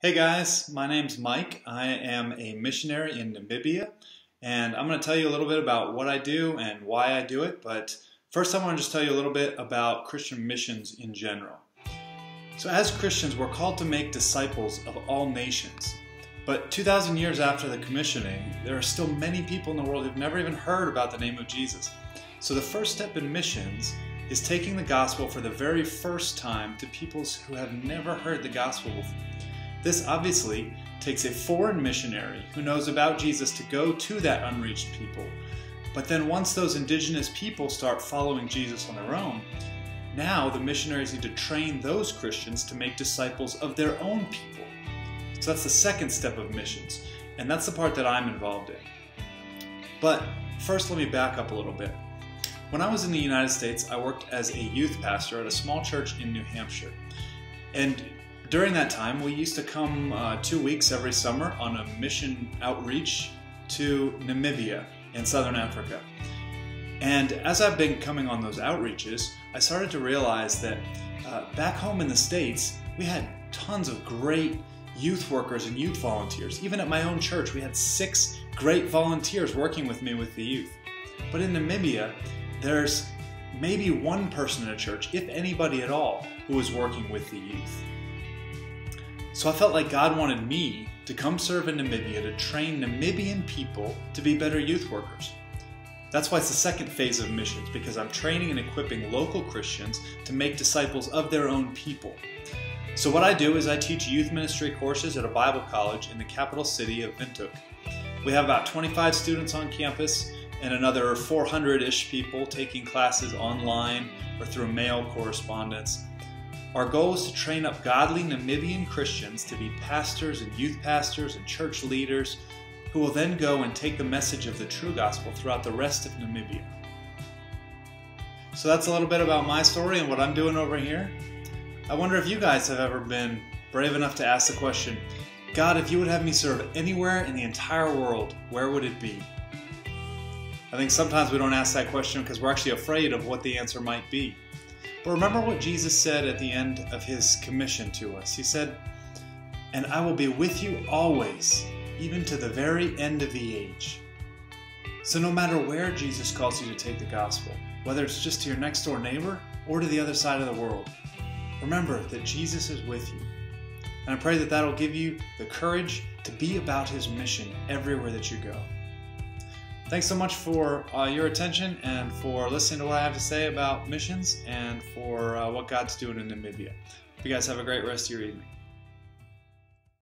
Hey guys, my name's Mike. I am a missionary in Namibia, and I'm going to tell you a little bit about what I do and why I do it, but first I want to just tell you a little bit about Christian missions in general. So as Christians, we're called to make disciples of all nations, but 2,000 years after the commissioning, there are still many people in the world who've never even heard about the name of Jesus. So the first step in missions is taking the gospel for the very first time to peoples who have never heard the gospel before. This obviously takes a foreign missionary who knows about Jesus to go to that unreached people. But then once those indigenous people start following Jesus on their own, now the missionaries need to train those Christians to make disciples of their own people. So that's the second step of missions, and that's the part that I'm involved in. But first, let me back up a little bit. When I was in the United States, I worked as a youth pastor at a small church in New Hampshire. And during that time, we used to come 2 weeks every summer on a mission outreach to Namibia in southern Africa. And as I've been coming on those outreaches, I started to realize that back home in the States, we had tons of great youth workers and youth volunteers. Even at my own church, we had 6 great volunteers working with me with the youth. But in Namibia, there's maybe one person in a church, if anybody at all, who was working with the youth. So I felt like God wanted me to come serve in Namibia to train Namibian people to be better youth workers. That's why it's the second phase of missions, because I'm training and equipping local Christians to make disciples of their own people. So what I do is I teach youth ministry courses at a Bible college in the capital city of Windhoek. We have about 25 students on campus and another 400-ish people taking classes online or through mail correspondence. Our goal is to train up godly Namibian Christians to be pastors and youth pastors and church leaders who will then go and take the message of the true gospel throughout the rest of Namibia. So that's a little bit about my story and what I'm doing over here. I wonder if you guys have ever been brave enough to ask the question, God, if you would have me serve anywhere in the entire world, where would it be? I think sometimes we don't ask that question because we're actually afraid of what the answer might be. But remember what Jesus said at the end of his commission to us. He said, "And I will be with you always, even to the very end of the age." So no matter where Jesus calls you to take the gospel, whether it's just to your next door neighbor or to the other side of the world, remember that Jesus is with you. And I pray that that'll give you the courage to be about his mission everywhere that you go. Thanks so much for your attention and for listening to what I have to say about missions and for what God's doing in Namibia. Hope you guys have a great rest of your evening.